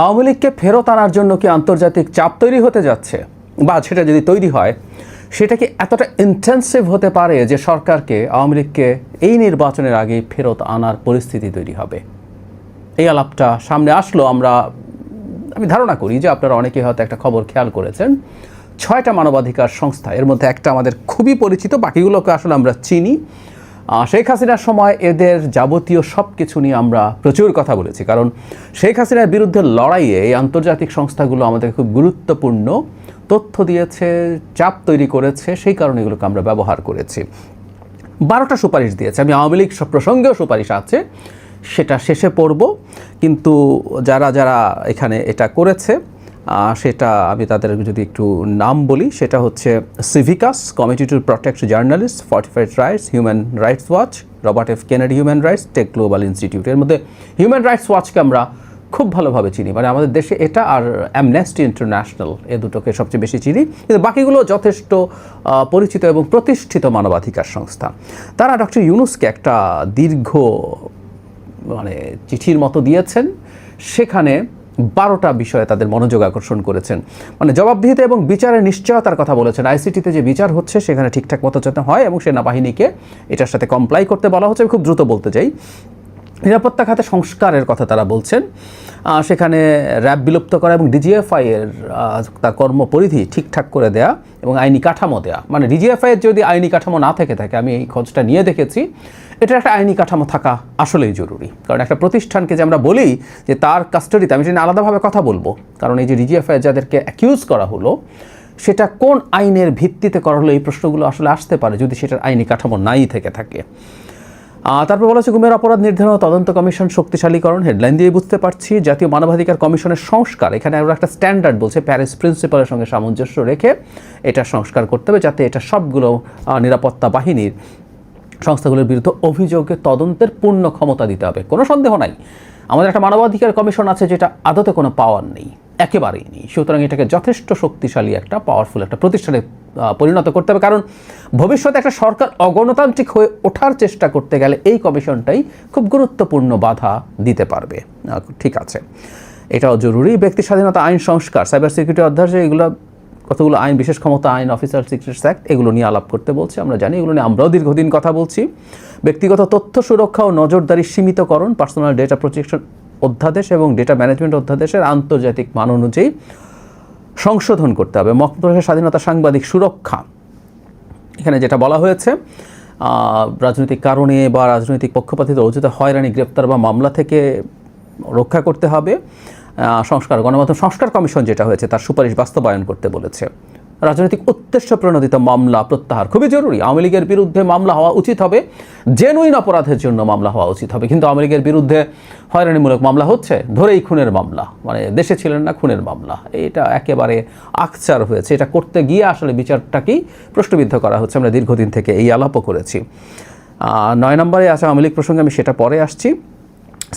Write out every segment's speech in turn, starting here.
আওয়ামী লীগকে ফেরত আনার জন্য কি আন্তর্জাতিক চাপ তৈরি হতে যাচ্ছে, বা সেটা যদি তৈরি হয় সেটা কি এতটা ইন্টেন্সিভ হতে পারে যে সরকারকে আওয়ামী লীগকে এই নির্বাচনের আগে ফেরত আনার পরিস্থিতি তৈরি হবে? এই আলাপটা সামনে আসলো। আমি ধারণা করি যে আপনারা অনেকেই হয়তো একটা খবর খেয়াল করেছেন, 6টা মানবাধিকার সংস্থা, এর মধ্যে একটা আমাদের খুবই পরিচিত, বাকিগুলোকে আসলে আমরা চিনি। শেখ হাসিনার সময় এদের যাবতীয় সব কিছু নিয়ে আমরা প্রচুর কথা বলেছি, কারণ শেখ হাসিনার বিরুদ্ধে লড়াইয়ে এই আন্তর্জাতিক সংস্থাগুলো আমাদের খুব গুরুত্বপূর্ণ তথ্য দিয়েছে, চাপ তৈরি করেছে, সেই কারণে এগুলোকে আমরা ব্যবহার করেছি। 12টা সুপারিশ দিয়েছে। আমি আওয়ামী লীগ প্রসঙ্গেও সুপারিশ আছে, সেটা শেষে পড়ব, কিন্তু যারা যারা এখানে এটা করেছে সেটা আমি তাদের যদি একটু নাম বলি, সেটা হচ্ছে Civicus, Committee to Protect Journalist, Fortified Rights, Human Rights Watch, Robert F Kennedy Human Rights, Tech Global Institute. এর মধ্যে হিউম্যান রাইটস ওয়াচকে আমরা খুব ভালোভাবে চিনি, মানে আমাদের দেশে এটা আর অ্যামনেস্টি ইন্টারন্যাশনাল, এ দুটোকে সবচেয়ে বেশি চিনি, কিন্তু বাকিগুলো যথেষ্ট পরিচিত এবং প্রতিষ্ঠিত মানবাধিকার সংস্থা। তারা ডক্টর ইউনূসকে একটা দীর্ঘ চিঠির মতো দিয়েছেন, সেখানে 12টা বিষয়ে তাদের মনোযোগ আকর্ষণ করেছেন। জবাবদিহিতা এবং বিচারের নিশ্চয়তার কথা বলেছেন। আইসিটিতে যে বিচার হচ্ছে সেখানে ঠিকঠাক মতো যাতে হয় এবং সেনাবাহিনীকে এটার সাথে কমপ্লাই করতে বলা হচ্ছে। আমি খুব দ্রুত বলতে চাই, নিরাপত্তা খাতে সংস্কারের কথা তারা বলছেন, সেখানে র্যাব বিলুপ্ত করা এবং ডিজিএফআই এর তার কর্মপরিধি ঠিকঠাক করে দেয়া এবং আইনি কাঠামো দেয়া। ডিজিএফআই এর যদি আইনি কাঠামো না থেকে থাকে, আমি এই খোঁজটা নিয়ে দেখেছি, এটার একটা আইনি কাঠামো থাকা আসলেই জরুরি। কারণ একটা প্রতিষ্ঠানকে যে আমরা বলি যে তার কাস্টাডিতে, আমি সেটা আলাদাভাবে কথা বলবো, কারণ এই যে ডিজিএফআই যাদেরকে অ্যাকিউজ করা হলো সেটা কোন আইনের ভিত্তিতে করা হলো, এই প্রশ্নগুলো আসলে আসতে পারে যদি সেটার আইনি কাঠামো নাই থেকে থাকে। তারপর বলা হচ্ছে গুমের অপরাধ নির্ধারণ তদন্ত কমিশন শক্তিশালীকরণ। হেডলাইন দিয়ে বুঝতে পারছি জাতীয় মানবাধিকার কমিশনের সংস্কার, এখানে আমরা একটা স্ট্যান্ডার্ড বলছে, প্যারিস প্রিন্সিপালের সঙ্গে সামঞ্জস্য রেখে এটা সংস্কার করতে হবে, যাতে এটা সবগুলো নিরাপত্তা বাহিনীর সংস্থাগুলোর বিরুদ্ধে অভিযোগে তদন্তের পূর্ণ ক্ষমতা দিতে হবে। কোনো সন্দেহ নাই আমাদের একটা মানবাধিকার কমিশন আছে যেটা আদতে কোনো পাওয়ার নেই, একেবারেই নেই। সুতরাং এটাকে যথেষ্ট শক্তিশালী একটা পাওয়ারফুল একটা প্রতিষ্ঠানে পরিণত করতে হবে, কারণ ভবিষ্যতে একটা সরকার অগণতান্ত্রিক হয়ে ওঠার চেষ্টা করতে গেলে এই কমিশনটাই খুব গুরুত্বপূর্ণ বাধা দিতে পারবে। ঠিক আছে, এটাও জরুরি। ব্যক্তি স্বাধীনতা আইন সংস্কার, সাইবার সিকিউরিটি অধ্যাদেশ, এগুলো কতগুলো আইন, বিশেষ ক্ষমতা আইন, অফিসার সিক্রেটস অ্যাক্ট, এগুলো নিয়ে আলাপ করতে বলছে। আমরা জানি এগুলো নিয়ে আমরাও দীর্ঘদিন কথা বলছি। ব্যক্তিগত তথ্য সুরক্ষা ও নজরদারি সীমিতকরণ, পার্সোনাল ডেটা প্রোটেকশন অধ্যাদেশ এবং ডেটা ম্যানেজমেন্ট অধ্যাদেশের আন্তর্জাতিক মান অনুযায়ী সংশোধন করতে হবে। মত প্রকাশের স্বাধীনতা, সাংবাদিক সুরক্ষা, এখানে যেটা বলা হয়েছে, রাজনৈতিক কারণে বা রাজনৈতিক পক্ষপাতিত্ব অর্জিত হয়রানি, গ্রেপ্তার বা মামলা থেকে রক্ষা করতে হবে। সংস্কার, গণমাধ্যম সংস্কার কমিশন যেটা হয়েছে তার সুপারিশ বাস্তবায়ন করতে বলেছে। রাজনৈতিক উদ্দেশ্য প্রণোদিত মামলা প্রত্যাহার, খুবই জরুরি। আওয়ামী লীগের বিরুদ্ধে মামলা হওয়া উচিত হবে, জেনুইন অপরাধের জন্য মামলা হওয়া উচিত হবে, কিন্তু আওয়ামী লীগের বিরুদ্ধে হয়রানিমূলক মামলা হচ্ছে, ধরেই খুনের মামলা, দেশে ছিলেন না, খুনের মামলা, এটা একেবারে আকচার হয়েছে। এটা করতে গিয়ে আসলে বিচারটাকেই প্রশ্নবিদ্ধ করা হচ্ছে। আমরা দীর্ঘদিন থেকে এই আলাপও করেছি। 9 নম্বরে আছে আওয়ামী লীগ প্রসঙ্গে, আমি সেটা পরে আসছি।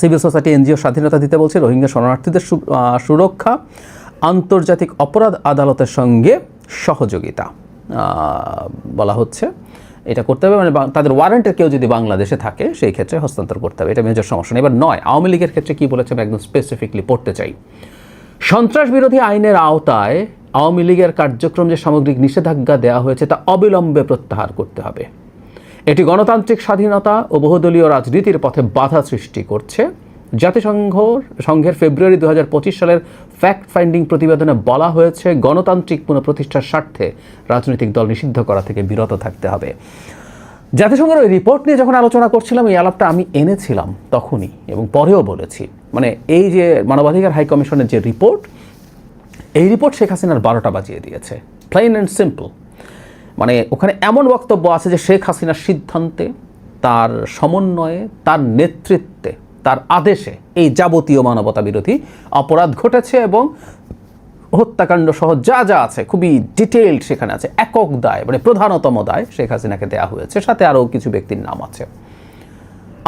সিভিল সোসাইটি এনজিও স্বাধীনতা দিতে বলছে। রোহিঙ্গা শরণার্থীদের সুরক্ষা, আন্তর্জাতিক অপরাধ আদালতের সঙ্গে সহযোগিতা বলা হচ্ছে, এটা করতে হবে। তাদের ওয়ারেন্টের কেউ যদি বাংলাদেশে থাকে সেই ক্ষেত্রে হস্তান্তর করতে হবে, এটা মেজর সমস্যা নেই। এবার 9 আওয়ামী লীগের ক্ষেত্রে কী বলেছে আমি একদম স্পেসিফিকলি পড়তে চাই। সন্ত্রাস বিরোধী আইনের আওতায় আওয়ামী লীগের কার্যক্রম যে সামগ্রিক নিষেধাজ্ঞা দেওয়া হয়েছে তা অবিলম্বে প্রত্যাহার করতে হবে। এটি স্বাধীনতা ও বহুদলীয় রাজনীতির পথে বাধা সৃষ্টি করছে। জাতিসংঘের ফেব্রুয়ারি 2025 সালের ফ্যাক্ট ফাইন্ডিং প্রতিবেদনে বলা হয়েছে গণতান্ত্রিক পুনঃপ্রতিষ্ঠার স্বার্থে রাজনৈতিক দল নিষিদ্ধ করা থেকে বিরত থাকতে হবে। জাতিসংঘের ওই রিপোর্ট নিয়ে যখন আলোচনা করছিলাম, এই আলাপটা আমি এনেছিলাম তখনই এবং পরেও বলেছি, এই যে মানবাধিকার হাই কমিশনের যে রিপোর্ট, এই রিপোর্ট শেখ হাসিনার 12টা বাজিয়ে দিয়েছে, প্লেন অ্যান্ড সিম্পল। ওখানে এমন বক্তব্য আছে যে শেখ হাসিনার সিদ্ধান্তে, তার সমন্বয়ে, তার নেতৃত্বে, তার আদেশে এই যাবতীয় মানবতা বিরোধী অপরাধ ঘটেছে এবং হত্যাকাণ্ড সহ যা যা আছে খুবই ডিটেইলড সেখানে আছে। একক দায়, প্রধানতম দায় শেখ হাসিনাকে দেওয়া হয়েছে, সাথে আরও কিছু ব্যক্তির নাম আছে।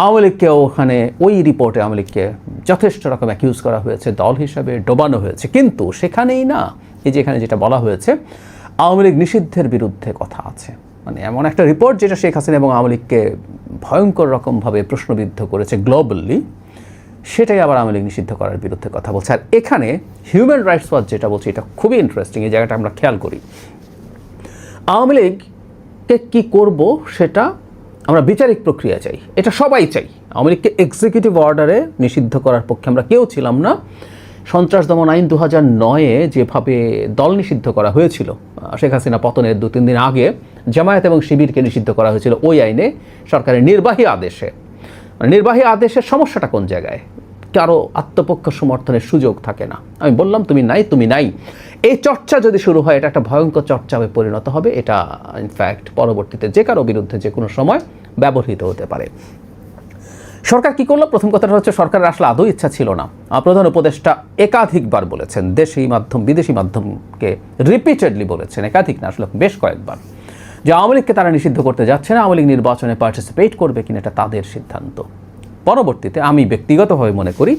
আওয়ামী লীগকেও ওখানে ওই রিপোর্টে আওয়ামী লীগকে যথেষ্ট রকম অ্যাকিউজ করা হয়েছে, দল হিসাবে ডোবানো হয়েছে। কিন্তু সেখানেই না, এই যে এখানে যেটা বলা হয়েছে, আওয়ামী লীগ নিষিদ্ধের বিরুদ্ধে কথা আছে। এমন একটা রিপোর্ট যেটা শেখ হাসিনা এবং আওয়ামী লীগকে ভয়ঙ্কর রকমভাবে প্রশ্নবিদ্ধ করেছে গ্লোবালি, সেটাই আবার আওয়ামী লীগ নিষিদ্ধ করার বিরুদ্ধে কথা বলছে। আর এখানে হিউম্যান রাইটস ওয়াচ যেটা বলছে এটা খুবই ইন্টারেস্টিং, এই জায়গাটা আমরা খেয়াল করি। আওয়ামী লীগকে কী করব সেটা আমরা বিচারিক প্রক্রিয়া চাই, এটা সবাই চাই। আওয়ামী লীগকে এক্সিকিউটিভ অর্ডারে নিষিদ্ধ করার পক্ষে আমরা কেউ ছিলাম না। সন্ত্রাস দমন আইন 2009-এ যেভাবে দল নিষিদ্ধ করা হয়েছিল, শেখ হাসিনা পতনের 2-3 দিন আগে জামায়াত এবং শিবিরকে নিষিদ্ধ করা হয়েছিল ওই আইনে সরকারের নির্বাহী আদেশে। নির্বাহী আদেশের সমস্যাটা কোন জায়গায়? কারো আত্মপক্ষ সমর্থনের সুযোগ থাকে না। আমি বললাম তুমি নাই, তুমি নাই। এই চর্চা যদি শুরু হয় এটা একটা ভয়ঙ্কর চর্চায় পরিণত হবে। এটা ইনফ্যাক্ট পরবর্তীতে যে কারো বিরুদ্ধে যে কোনো সময় ব্যবহৃত হতে পারে। সরকার কি করলো? প্রথম কথাটা হচ্ছে সরকারের আসলে আদৌ ইচ্ছা ছিল না। প্রধান উপদেষ্টা একাধিকবার বলেছেন, দেশি মাধ্যম বিদেশি মাধ্যমকে রিপিটেডলি বলেছেন, একাধিক না আসলে বেশ কয়েকবার, যে আওয়ামী লীগকে তারা নিষিদ্ধ করতে যাচ্ছে না, আওয়ামী লীগ নির্বাচনে পার্টিসিপেট করবে কিনা এটা তাদের সিদ্ধান্ত। পরবর্তীতে আমি ব্যক্তিগতভাবে মনে করি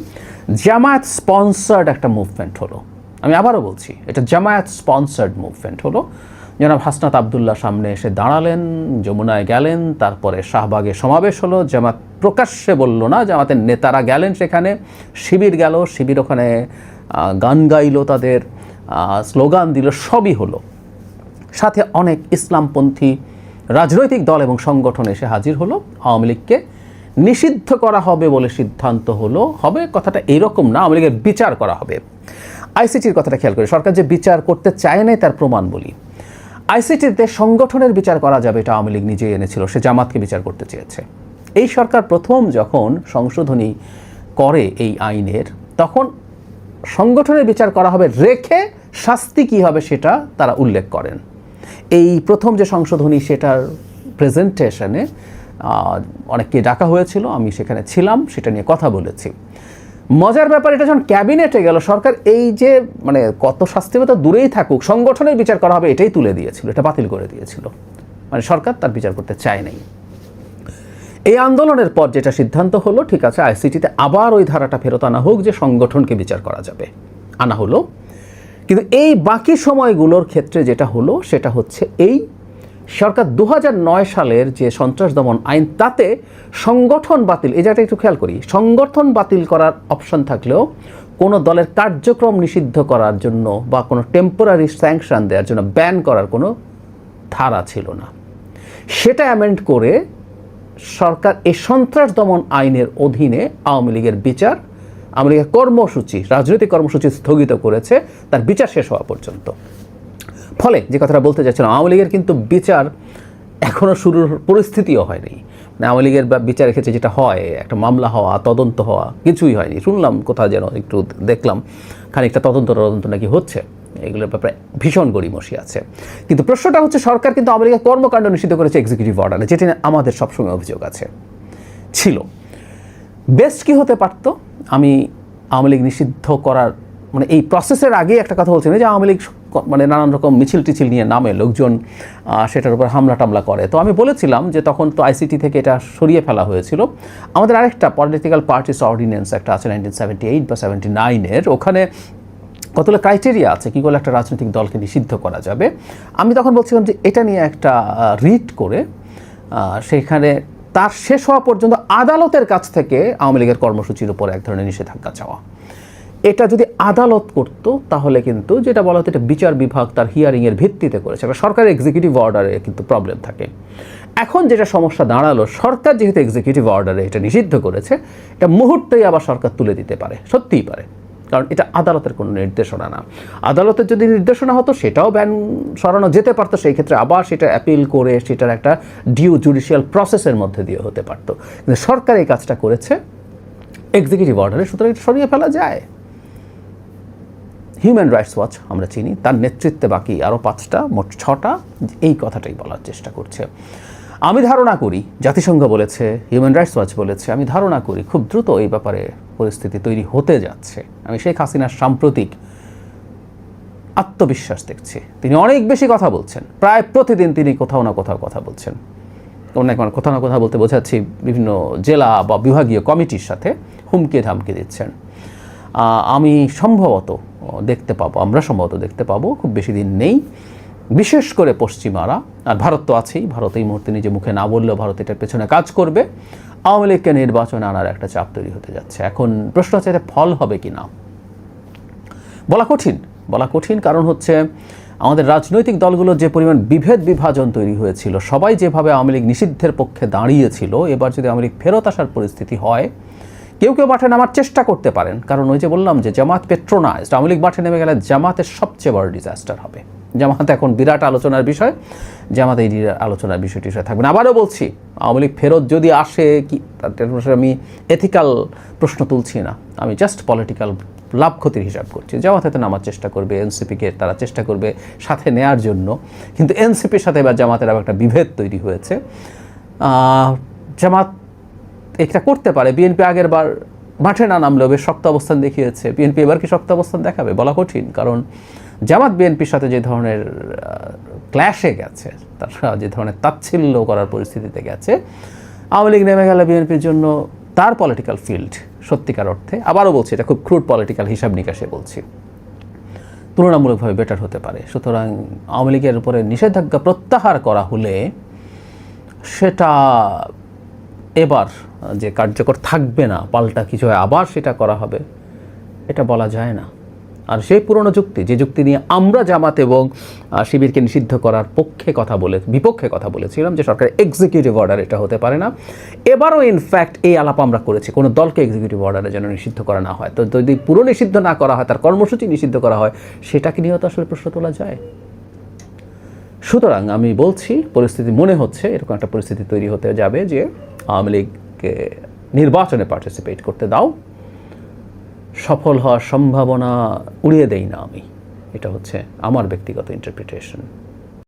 জামায়াত স্পন্সার্ড একটা মুভমেন্ট হলো। আমি আবারও বলছি, এটা জামায়াত স্পন্সার্ড মুভমেন্ট হলো। জনাব হাসনাত আবদুল্লাহ সামনে এসে দাঁড়ালেন, যমুনায় গেলেন, তারপরে শাহবাগে সমাবেশ হলো। জামাত প্রকাশ্যে বলল না, জামাতের নেতারা গেলেন সেখানে, শিবির গেল, শিবির ওখানে গান গাইলো, তাদের স্লোগান দিল, সবই হলো। সাথে অনেক ইসলামপন্থী রাজনৈতিক দল এবং সংগঠন এসে হাজির হলো। আওয়ামী লীগকে নিষিদ্ধ করা হবে বলে সিদ্ধান্ত হলো। হবে কথাটা এইরকম না, আওয়ামী লীগের বিচার করা হবে। আইসিটির কথাটা খেয়াল করি, সরকার যে বিচার করতে চায় নাই তার প্রমাণ বলি। আইসিটিতে সংগঠনের বিচার করা যাবে এটা আওয়ামী লীগ নিজেই এনেছিল, সে জামাতকে বিচার করতে চেয়েছে। এই সরকার প্রথম যখন সংশোধনী করে এই আইনের, তখন সংগঠনের বিচার করা হবে রেখে শাস্তি কী হবে সেটা তারা উল্লেখ করেন। এই প্রথম যে সংশোধনী সেটার প্রেজেন্টেশনে অনেককে ডাকা হয়েছিল, আমি সেখানে ছিলাম, সেটা নিয়ে কথা বলেছি। মজার ব্যাপার, এটা যখন ক্যাবিনেটে গেল সরকার এই যে মানে কত শাস্তি তো দূরেই থাকুক, সংগঠনের বিচার করা হবে এটাই তুলে দিয়েছিল, এটা বাতিল করে দিয়েছিল। মানে সরকার তার বিচার করতে চায় নাই। এই আন্দোলনের পর যেটা সিদ্ধান্ত হলো, ঠিক আছে আইসিটিতে আবার ওই ধারাটা ফেরত আনা হোক যে সংগঠনকে বিচার করা যাবে, আনা হলো। কিন্তু এই বাকি সময়গুলোর ক্ষেত্রে যেটা হলো সেটা হচ্ছে এই সরকার 2009 সালের যে সন্ত্রাস দমন আইন, তাতে সংগঠন বাতিল, এই জায়গাটা একটু খেয়াল করি, সংগঠন বাতিল করার অপশন থাকলেও কোনো দলের কার্যক্রম নিষিদ্ধ করার জন্য বা কোনো টেম্পোরারি স্যাংশন দেওয়ার জন্য ব্যান করার কোনো ধারা ছিল না। সেটা অ্যামেন্ড করে সরকার এই সন্ত্রাস দমন আইনের অধীনে আওয়ামী লীগের বিচার, আওয়ামী লীগের কর্মসূচি, রাজনৈতিক কর্মসূচি স্থগিত করেছে তার বিচার শেষ হওয়া পর্যন্ত। ফলে যে কথাটা বলতে চাচ্ছিলাম, আওয়ামী লীগের কিন্তু বিচার এখনও শুরুর পরিস্থিতিও হয়নি। মানে আওয়ামী লীগের বিচারের ক্ষেত্রে যেটা হয়, একটা মামলা হওয়া, তদন্ত হওয়া, কিছুই হয়নি। শুনলাম কোথাও যেন একটু দেখলাম খানিকটা তদন্ত নাকি হচ্ছে, এগুলোর ব্যাপারে ভীষণ গড়িমসি আছে। কিন্তু প্রশ্নটা হচ্ছে সরকার কিন্তু আওয়ামী লীগের কর্মকাণ্ড নিষিদ্ধ করেছে এক্সিকিউটিভ অর্ডারে, যেটি আমাদের সবসময় অভিযোগ আছে ছিল। বেস্ট কি হতে পারত? আমি আওয়ামী লীগ নিষিদ্ধ করার মানে এই প্রসেসের আগে একটা কথা বলছিলাম যে আওয়ামী লীগ মানে নানান রকম মিছিল টিছিল নিয়ে নামে, লোকজন সেটার উপর হামলা টামলা করে। তো আমি বলেছিলাম যে তখন তো আইসিটি থেকে এটা সরিয়ে ফেলা হয়েছিল। আমাদের আরেকটা পলিটিক্যাল পার্টিস অর্ডিন্যান্স একটা আছে 1978 বা 79-এর, ওখানে কতগুলো ক্রাইটেরিয়া আছে কী করে একটা রাজনৈতিক দলকে নিষিদ্ধ করা যাবে। আমি তখন বলছিলাম যে এটা নিয়ে একটা রিট করে সেখানে তার শেষ হওয়া পর্যন্ত আদালতের কাছ থেকে আওয়ামী লীগের কর্মসূচির উপর এক ধরনের নিষেধাজ্ঞা চাওয়া। এটা যদি আদালত করত তাহলে কিন্তু যেটা বলা হতো এটা বিচার বিভাগ তার হিয়ারিংয়ের ভিত্তিতে করেছে, সরকারের এক্সিকিউটিভ অর্ডারে কিন্তু প্রবলেম থাকে। এখন যেটা সমস্যা দাঁড়ালো, সরকার যেহেতু এক্সিকিউটিভ অর্ডারে এটা নিষিদ্ধ করেছে, এটা মুহূর্তেই আবার সরকার তুলে দিতে পারে, সত্যিই পারে, কারণ এটা আদালতের কোনো নির্দেশনা না। আদালতের যদি নির্দেশনা হতো সেটাও ব্যান সরানো যেতে পারতো, সেই ক্ষেত্রে আবার সেটা অ্যাপিল করে সেটার একটা ডিউ জুডিশিয়াল প্রসেসের মধ্যে দিয়ে হতে পারতো। কিন্তু সরকার এই কাজটা করেছে এক্সিকিউটিভ অর্ডারে, সুতরাং এটা সরিয়ে ফেলা যায়। হিউম্যান রাইটস ওয়াচ আমরা চিনি, তার নেতৃত্বে বাকি আরও 5টা, মোট 6টা এই কথাটাই বলার চেষ্টা করছে। আমি ধারণা করি জাতিসংঘ বলেছে, হিউম্যান রাইটস ওয়াচ বলেছে, আমি ধারণা করি খুব দ্রুত এই ব্যাপারে পরিস্থিতি তৈরি হতে যাচ্ছে। আমি শেখ হাসিনার সাম্প্রতিক আত্মবিশ্বাস দেখছি, তিনি অনেক বেশি কথা বলছেন, প্রায় প্রতিদিন তিনি কোথাও না কোথাও কথা বলছেন। অনেক মানে কোথাও না কোথাও বলতে বোঝাচ্ছি বিভিন্ন জেলা বা বিভাগীয় কমিটির সাথে হুমকি ধামকি দিচ্ছেন। আমি সম্ভবত দেখতে পাবো, আমরা সম্ভবত দেখতে পাবো, খুব বেশি দিন নেই, বিশেষ করে পশ্চিমারা, আর ভারত তো আছেই, ভারত এই মুহূর্তে নিজে মুখে না বললেও ভারত এটার পেছনে কাজ করবে, আওয়ামী লীগকে নির্বাচনে আনার একটা চাপ তৈরি হতে যাচ্ছে। এখন প্রশ্ন হচ্ছে এতে ফল হবে কি না, বলা কঠিন। কারণ হচ্ছে আমাদের রাজনৈতিক দলগুলোর যে পরিমাণ বিভাজন তৈরি হয়েছিল, সবাই যেভাবে আওয়ামী লীগ নিষিদ্ধের পক্ষে দাঁড়িয়েছিল, এবার যদি আওয়ামী লীগ ফেরত আসার পরিস্থিতি হয়, কেউ মাঠে নামার চেষ্টা করতে পারেন। কারণ ওই যে বললাম যে জামাত পেট্রোনাইজড, আওয়ামী লীগ মাঠে নেমে গেলে জামাতের সবচেয়ে বড় ডিজাস্টার হবে। জামাত এখন বিরাট আলোচনার বিষয়, জামাত এই আলোচনার বিষয়টি থাকবে না। আবারও বলছি, আওয়ামী লীগ ফেরত যদি আসে, কি আমি এথিক্যাল প্রশ্ন তুলছি না, আমি জাস্ট পলিটিক্যাল লাভ ক্ষতির হিসাব করছি। জামাত হাতে নামার চেষ্টা করবে, এনসিপিকে তারা চেষ্টা করবে সাথে নেয়ার জন্য, কিন্তু এনসিপির সাথে এবার জামাতের আবার একটা বিভেদ তৈরি হয়েছে। জামাত এটা করতে পারে। বিএনপি আগের বার মাঠে না নামলেও বেশ শক্ত অবস্থান দেখিয়েছে। বিএনপি এবার কি শক্ত অবস্থান দেখাবে, বলা কঠিন। কারণ জামাত বিএনপির সাথে যে ধরনের ক্ল্যাশে গেছে, তারা যে ধরনের তাচ্ছিল্য করার পরিস্থিতিতে গেছে, আওয়ামী লীগ নেমে গেলে বিএনপির জন্য তার পলিটিক্যাল ফিল্ড সত্যিকার অর্থে, আবারও বলছি, এটা খুব ক্রুড পলিটিক্যাল হিসাব নিকাশে বলছি, তুলনামূলকভাবে বেটার হতে পারে। সুতরাং আওয়ামী লীগের উপরে নিষেধাজ্ঞা প্রত্যাহার করা হলে সেটা এবার যে কার্যকর থাকবে না, পাল্টা কিছু আবার সেটা করা হবে, এটা বলা যায় না। আর সেই পুরনো যুক্তি, যে যুক্তি নিয়ে আমরা জামাত এবং শিবিরকে নিষিদ্ধ করার বিপক্ষে কথা বলেছিলাম, যে সরকারের এক্সিকিউটিভ অর্ডার এটা হতে পারে না, এবারও ইনফ্যাক্ট এই আলাপ আমরা করেছি, কোনো দলকে এক্সিকিউটিভ অর্ডারে যেন নিষিদ্ধ করা না হয়। তো যদি পুরো নিষিদ্ধ না করা হয়, তার কর্মসূচি নিষিদ্ধ করা হয়, সেটাকে নিয়েও তো আসলে প্রশ্ন তোলা যায়। সুতরাং আমি বলছি, পরিস্থিতি মনে হচ্ছে এরকম একটা পরিস্থিতি তৈরি হতে যাবে যে আওয়ামী লীগকে নির্বাচনে পার্টিসিপেট করতে দাও, সফল হওয়ার সম্ভাবনা উড়িয়ে দেই না আমি। এটা হচ্ছে আমার ব্যক্তিগত ইন্টারপ্রিটেশন।